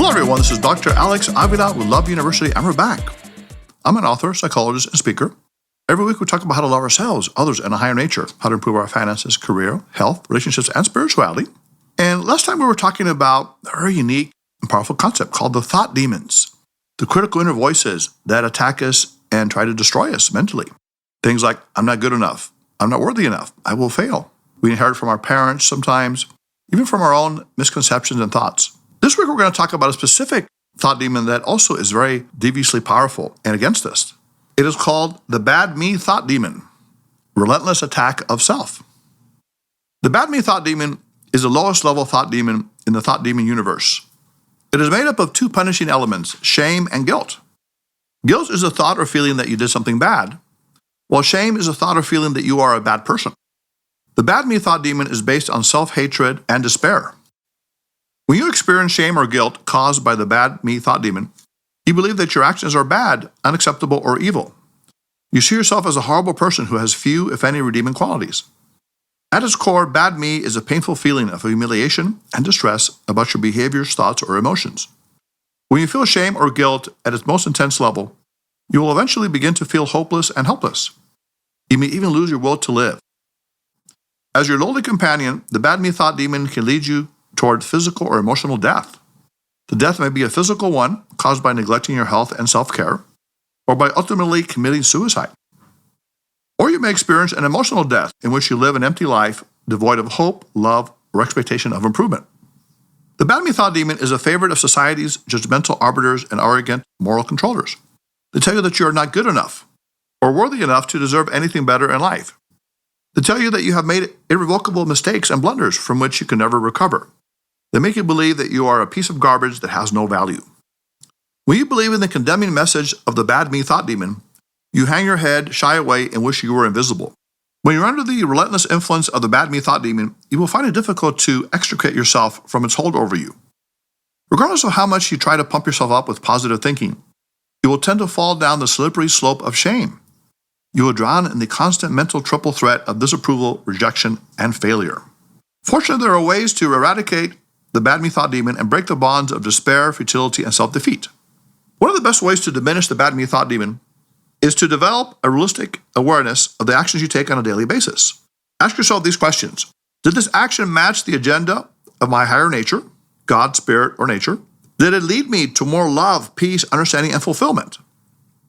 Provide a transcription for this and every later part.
Hello everyone, this is Dr. Alex Avila with Love University, and we're back. I'm an author, psychologist, and speaker. Every week we talk about how to love ourselves, others, and a higher nature, how to improve our finances, career, health, relationships, and spirituality. And last time we were talking about a very unique and powerful concept called the thought demons, the critical inner voices that attack us and try to destroy us mentally. Things like, I'm not good enough, I'm not worthy enough, I will fail. We inherit from our parents sometimes, even from our own misconceptions and thoughts. This week we're going to talk about a specific thought demon that also is very deviously powerful and against us. It is called the bad me thought demon, relentless attack of self. The bad me thought demon is the lowest level thought demon in the thought demon universe. It is made up of two punishing elements, shame and guilt. Guilt is a thought or feeling that you did something bad, while shame is a thought or feeling that you are a bad person. The bad me thought demon is based on self-hatred and despair. When you experience shame or guilt caused by the bad me thought demon, you believe that your actions are bad, unacceptable, or evil. You see yourself as a horrible person who has few, if any, redeeming qualities. At its core, bad me is a painful feeling of humiliation and distress about your behaviors, thoughts, or emotions. When you feel shame or guilt at its most intense level, you will eventually begin to feel hopeless and helpless. You may even lose your will to live. As your lonely companion, the bad me thought demon can lead you toward physical or emotional death. The death may be a physical one, caused by neglecting your health and self-care, or by ultimately committing suicide. Or you may experience an emotional death in which you live an empty life, devoid of hope, love, or expectation of improvement. The bad me thought demon is a favorite of society's judgmental arbiters and arrogant moral controllers. They tell you that you are not good enough, or worthy enough to deserve anything better in life. They tell you that you have made irrevocable mistakes and blunders from which you can never recover. They make you believe that you are a piece of garbage that has no value. When you believe in the condemning message of the bad me thought demon, you hang your head, shy away, and wish you were invisible. When you're under the relentless influence of the bad me thought demon, you will find it difficult to extricate yourself from its hold over you. Regardless of how much you try to pump yourself up with positive thinking, you will tend to fall down the slippery slope of shame. You will drown in the constant mental triple threat of disapproval, rejection, and failure. Fortunately, there are ways to eradicate the bad me thought demon and break the bonds of despair, futility, and self-defeat. One of the best ways to diminish the bad me thought demon is to develop a realistic awareness of the actions you take on a daily basis. Ask yourself these questions. Did this action match the agenda of my higher nature, God, spirit, or nature? Did it lead me to more love, peace, understanding, and fulfillment?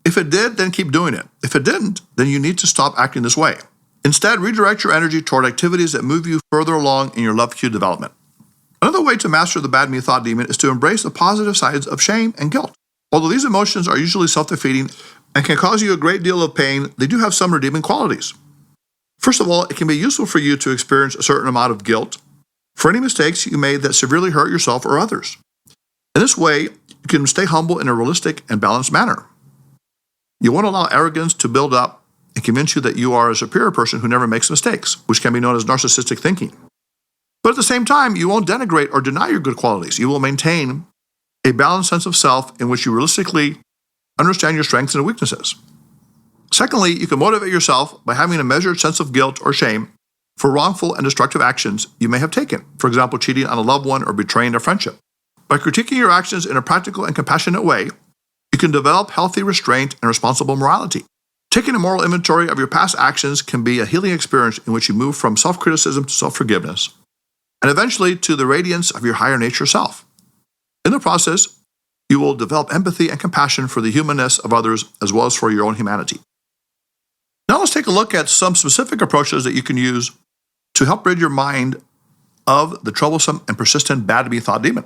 If it did, then keep doing it. If it didn't, then you need to stop acting this way. Instead, redirect your energy toward activities that move you further along in your love cue development. Another way to master the bad me thought demon is to embrace the positive sides of shame and guilt. Although these emotions are usually self-defeating and can cause you a great deal of pain, they do have some redeeming qualities. First of all, it can be useful for you to experience a certain amount of guilt for any mistakes you made that severely hurt yourself or others. In this way, you can stay humble in a realistic and balanced manner. You won't allow arrogance to build up and convince you that you are a superior person who never makes mistakes, which can be known as narcissistic thinking. But at the same time, you won't denigrate or deny your good qualities. You will maintain a balanced sense of self in which you realistically understand your strengths and weaknesses. Secondly, you can motivate yourself by having a measured sense of guilt or shame for wrongful and destructive actions you may have taken. For example, cheating on a loved one or betraying a friendship. By critiquing your actions in a practical and compassionate way, you can develop healthy restraint and responsible morality. Taking a moral inventory of your past actions can be a healing experience in which you move from self-criticism to self-forgiveness, and eventually to the radiance of your higher nature self. In the process, you will develop empathy and compassion for the humanness of others as well as for your own humanity. Now let's take a look at some specific approaches that you can use to help rid your mind of the troublesome and persistent bad me thought demon.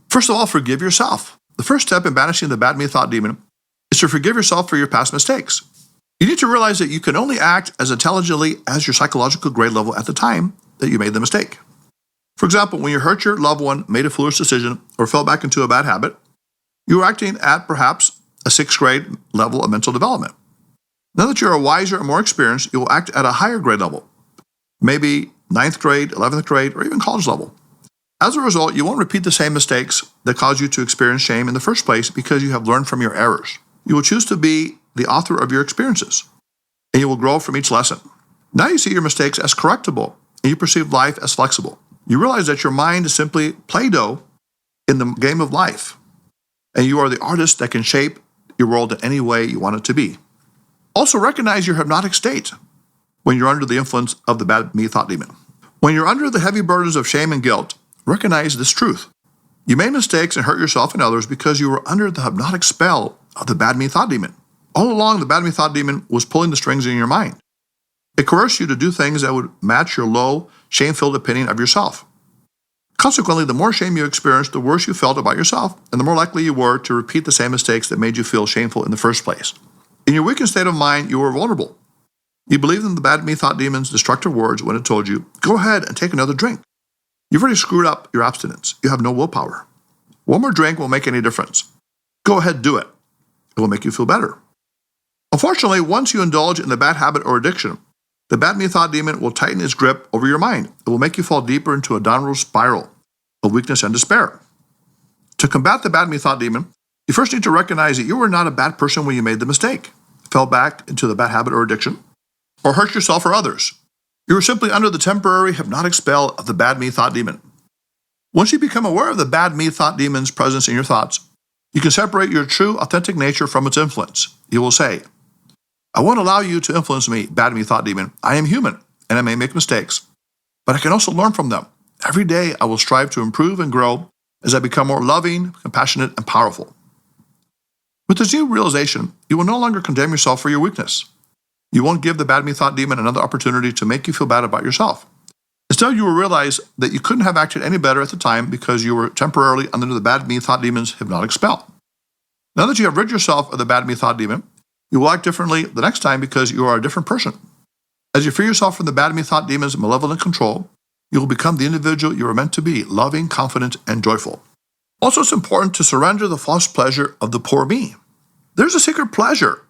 First of all, forgive yourself. The first step in banishing the bad me thought demon is to forgive yourself for your past mistakes. You need to realize that you can only act as intelligently as your psychological grade level at the time that you made the mistake. For example, when you hurt your loved one, made a foolish decision, or fell back into a bad habit, you are acting at perhaps a 6th grade level of mental development. Now that you are wiser and more experienced, you will act at a higher grade level, maybe 9th grade, 11th grade, or even college level. As a result, you won't repeat the same mistakes that caused you to experience shame in the first place because you have learned from your errors. You will choose to be the author of your experiences, and you will grow from each lesson. Now you see your mistakes as correctable, and you perceive life as flexible. You realize that your mind is simply Play-Doh in the game of life, and you are the artist that can shape your world in any way you want it to be. Also recognize your hypnotic state when you're under the influence of the bad me thought demon. When you're under the heavy burdens of shame and guilt, recognize this truth. You made mistakes and hurt yourself and others because you were under the hypnotic spell of the bad me thought demon. All along, the bad me thought demon was pulling the strings in your mind. It coerced you to do things that would match your low, shame-filled opinion of yourself. Consequently, the more shame you experienced, the worse you felt about yourself, and the more likely you were to repeat the same mistakes that made you feel shameful in the first place. In your weakened state of mind, you were vulnerable. You believed in the bad me thought demon's destructive words when it told you, go ahead and take another drink. You've already screwed up your abstinence. You have no willpower. One more drink won't make any difference. Go ahead, do it. It will make you feel better. Unfortunately, once you indulge in the bad habit or addiction, the bad me thought demon will tighten its grip over your mind. It will make you fall deeper into a downward spiral of weakness and despair. To combat the bad me thought demon, you first need to recognize that you were not a bad person when you made the mistake, fell back into the bad habit or addiction, or hurt yourself or others. You were simply under the temporary hypnotic spell of the bad me thought demon. Once you become aware of the bad me thought demon's presence in your thoughts, you can separate your true, authentic nature from its influence. You will say, I won't allow you to influence me, bad me thought demon. I am human, and I may make mistakes, but I can also learn from them. Every day, I will strive to improve and grow as I become more loving, compassionate, and powerful. With this new realization, you will no longer condemn yourself for your weakness. You won't give the bad me thought demon another opportunity to make you feel bad about yourself. Instead, you will realize that you couldn't have acted any better at the time because you were temporarily under the bad me thought demon's hypnotic spell. Now that you have rid yourself of the bad me thought demon, you will act differently the next time because you are a different person. As you free yourself from the bad me thought demon's malevolent control, you will become the individual you are meant to be, loving, confident, and joyful. Also, it's important to surrender the false pleasure of the poor me. There's a secret pleasure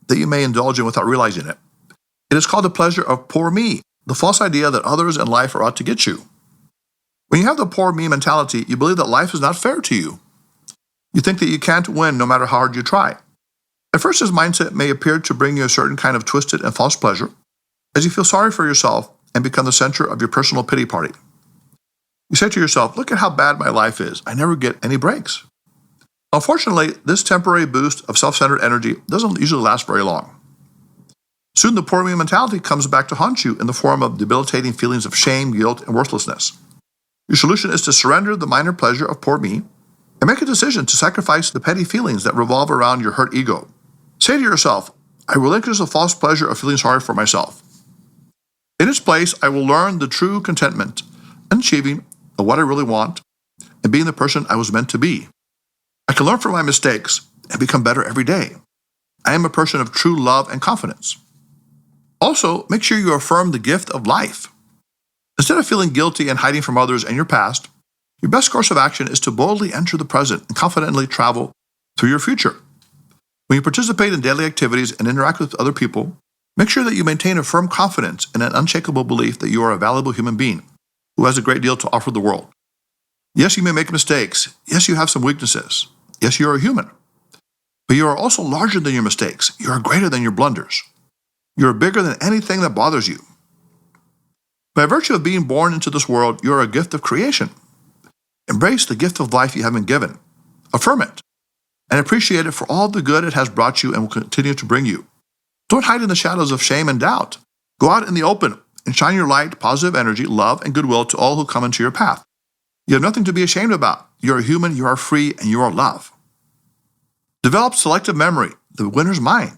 that you may indulge in without realizing it. It is called the pleasure of poor me, the false idea that others in life are out to get you. When you have the poor me mentality, you believe that life is not fair to you. You think that you can't win no matter how hard you try. At first, this mindset may appear to bring you a certain kind of twisted and false pleasure, as you feel sorry for yourself and become the center of your personal pity party. You say to yourself, look at how bad my life is. I never get any breaks. Unfortunately, this temporary boost of self-centered energy doesn't usually last very long. Soon the poor me mentality comes back to haunt you in the form of debilitating feelings of shame, guilt, and worthlessness. Your solution is to surrender the minor pleasure of poor me and make a decision to sacrifice the petty feelings that revolve around your hurt ego. Say to yourself, I relinquish the false pleasure of feeling sorry for myself. In its place, I will learn the true contentment and achieving of what I really want and being the person I was meant to be. I can learn from my mistakes and become better every day. I am a person of true love and confidence. Also, make sure you affirm the gift of life. Instead of feeling guilty and hiding from others and your past, your best course of action is to boldly enter the present and confidently travel through your future. When you participate in daily activities and interact with other people, make sure that you maintain a firm confidence and an unshakable belief that you are a valuable human being who has a great deal to offer the world. Yes, you may make mistakes. Yes, you have some weaknesses. Yes, you are a human. But you are also larger than your mistakes. You are greater than your blunders. You are bigger than anything that bothers you. By virtue of being born into this world, you are a gift of creation. Embrace the gift of life you have been given. Affirm it and appreciate it for all the good it has brought you and will continue to bring you. Don't hide in the shadows of shame and doubt. Go out in the open and shine your light, positive energy, love, and goodwill to all who come into your path. You have nothing to be ashamed about. You are human, you are free, and you are love. Develop selective memory, the winner's mind.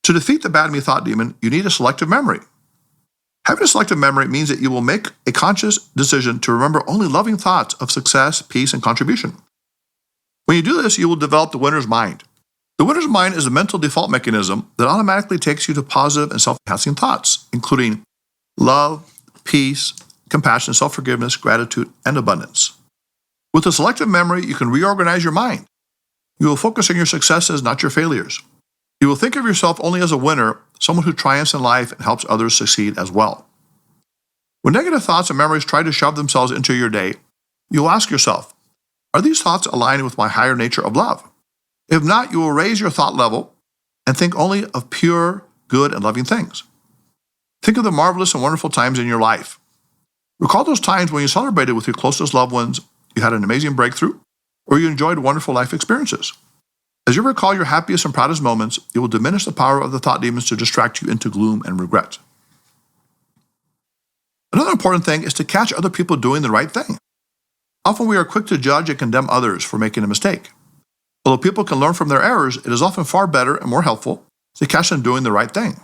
To defeat the bad me thought demon, you need a selective memory. Having a selective memory means that you will make a conscious decision to remember only loving thoughts of success, peace, and contribution. When you do this, you will develop the winner's mind. The winner's mind is a mental default mechanism that automatically takes you to positive and self-enhancing thoughts, including love, peace, compassion, self-forgiveness, gratitude, and abundance. With a selective memory, you can reorganize your mind. You will focus on your successes, not your failures. You will think of yourself only as a winner, someone who triumphs in life and helps others succeed as well. When negative thoughts and memories try to shove themselves into your day, you will ask yourself, are these thoughts aligned with my higher nature of love? If not, you will raise your thought level and think only of pure, good, and loving things. Think of the marvelous and wonderful times in your life. Recall those times when you celebrated with your closest loved ones, you had an amazing breakthrough, or you enjoyed wonderful life experiences. As you recall your happiest and proudest moments, it will diminish the power of the thought demons to distract you into gloom and regret. Another important thing is to catch other people doing the right thing. Often we are quick to judge and condemn others for making a mistake. Although people can learn from their errors, it is often far better and more helpful to catch them doing the right thing.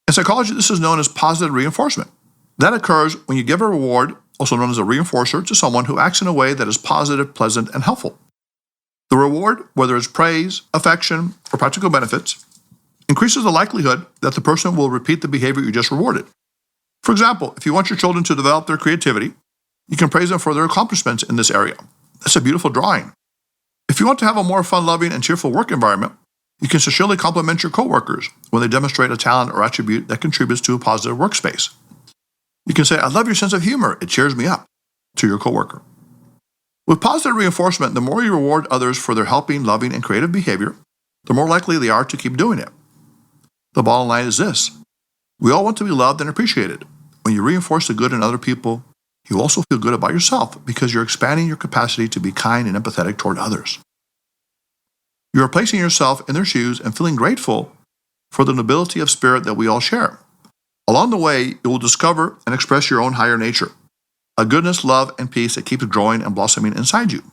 In psychology, this is known as positive reinforcement. That occurs when you give a reward, also known as a reinforcer, to someone who acts in a way that is positive, pleasant, and helpful. The reward, whether it's praise, affection, or practical benefits, increases the likelihood that the person will repeat the behavior you just rewarded. For example, if you want your children to develop their creativity, you can praise them for their accomplishments in this area. That's a beautiful drawing. If you want to have a more fun-loving and cheerful work environment, you can sincerely compliment your coworkers when they demonstrate a talent or attribute that contributes to a positive workspace. You can say, "I love your sense of humor. It cheers me up," to your coworker. With positive reinforcement, the more you reward others for their helping, loving, and creative behavior, the more likely they are to keep doing it. The bottom line is this: we all want to be loved and appreciated. When you reinforce the good in other people, you also feel good about yourself because you're expanding your capacity to be kind and empathetic toward others. You are placing yourself in their shoes and feeling grateful for the nobility of spirit that we all share. Along the way, you will discover and express your own higher nature, a goodness, love, and peace that keeps growing and blossoming inside you.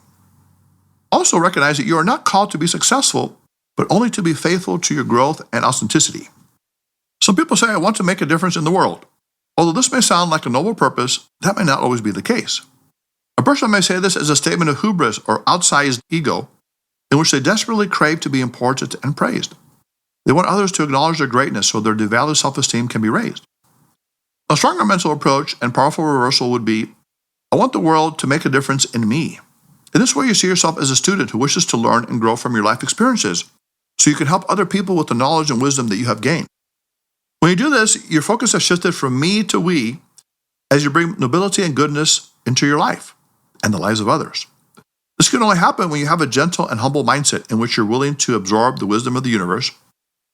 Also recognize that you are not called to be successful, but only to be faithful to your growth and authenticity. Some people say, "I want to make a difference in the world." Although this may sound like a noble purpose, that may not always be the case. A person may say this as a statement of hubris or outsized ego, in which they desperately crave to be important and praised. They want others to acknowledge their greatness so their devalued self-esteem can be raised. A stronger mental approach and powerful reversal would be, "I want the world to make a difference in me." In this way, you see yourself as a student who wishes to learn and grow from your life experiences, so you can help other people with the knowledge and wisdom that you have gained. When you do this, your focus has shifted from me to we as you bring nobility and goodness into your life and the lives of others. This can only happen when you have a gentle and humble mindset in which you're willing to absorb the wisdom of the universe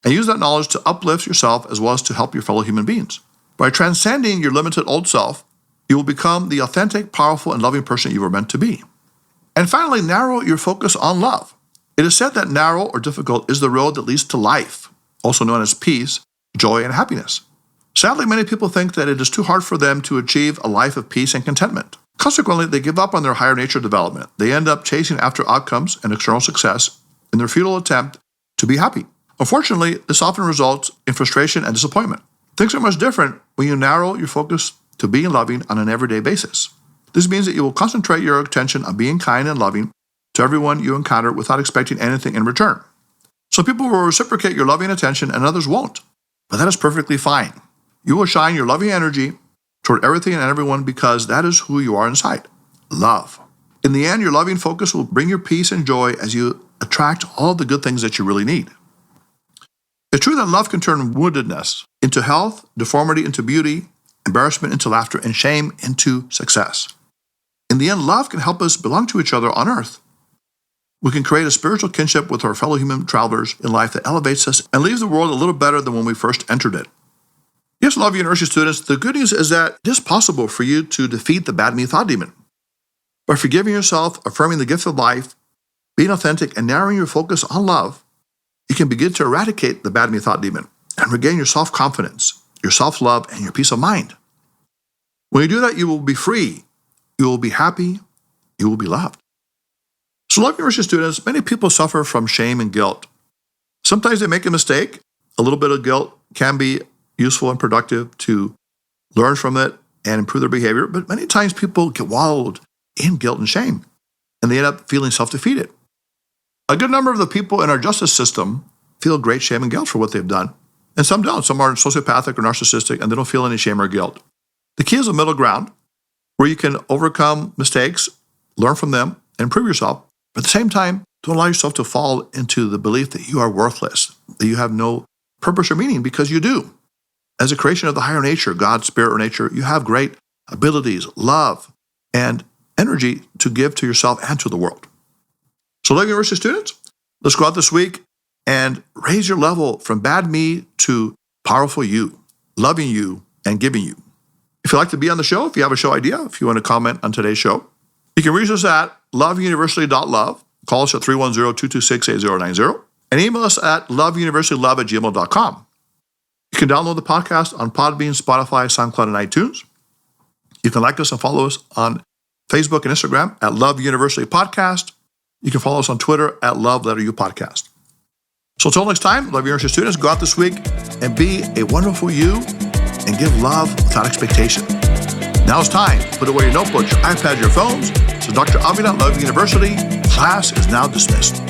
and use that knowledge to uplift yourself as well as to help your fellow human beings. By transcending your limited old self, you will become the authentic, powerful, and loving person you were meant to be. And finally, narrow your focus on love. It is said that narrow or difficult is the road that leads to life, also known as peace, joy, and happiness. Sadly, many people think that it is too hard for them to achieve a life of peace and contentment. Consequently, they give up on their higher nature development. They end up chasing after outcomes and external success in their futile attempt to be happy. Unfortunately, this often results in frustration and disappointment. Things are much different when you narrow your focus to being loving on an everyday basis. This means that you will concentrate your attention on being kind and loving to everyone you encounter without expecting anything in return. Some people will reciprocate your loving attention and others won't. But that is perfectly fine. You will shine your loving energy toward everything and everyone because that is who you are inside. Love. In the end, your loving focus will bring you peace and joy as you attract all the good things that you really need. It's true that love can turn woundedness into health, deformity into beauty, embarrassment into laughter, and shame into success. In the end, love can help us belong to each other on earth. We can create a spiritual kinship with our fellow human travelers in life that elevates us and leaves the world a little better than when we first entered it. Yes, Love University students, the good news is that it is possible for you to defeat the bad me thought demon. By forgiving yourself, affirming the gift of life, being authentic, and narrowing your focus on love, you can begin to eradicate the bad me thought demon and regain your self-confidence, your self-love, and your peace of mind. When you do that, you will be free, you will be happy, you will be loved. So, Love University students, many people suffer from shame and guilt. Sometimes they make a mistake. A little bit of guilt can be useful and productive to learn from it and improve their behavior, but many times people get wallowed in guilt and shame, and they end up feeling self-defeated. A good number of the people in our justice system feel great shame and guilt for what they've done, and some don't. Some are sociopathic or narcissistic, and they don't feel any shame or guilt. The key is a middle ground where you can overcome mistakes, learn from them, and improve yourself. But at the same time, don't allow yourself to fall into the belief that you are worthless, that you have no purpose or meaning, because you do. As a creation of the higher nature, God, spirit, or nature, you have great abilities, love, and energy to give to yourself and to the world. So, Love University students, let's go out this week and raise your level from bad me to powerful you, loving you, and giving you. If you'd like to be on the show, if you have a show idea, if you want to comment on today's show, You can reach us at loveuniversity.love. Call us at 310-226-8090. And email us at loveuniversitylove@gmail.com. You can download the podcast on Podbean, Spotify, SoundCloud, and iTunes. You can like us and follow us on Facebook and Instagram at Love University Podcast. You can follow us on Twitter at Love Letter U Podcast. So until next time, Love University students, go out this week and be a wonderful you and give love without expectation. Now it's time. Put away your notebooks, your iPads, your phones. So Dr. Avila, Love University, class is now dismissed.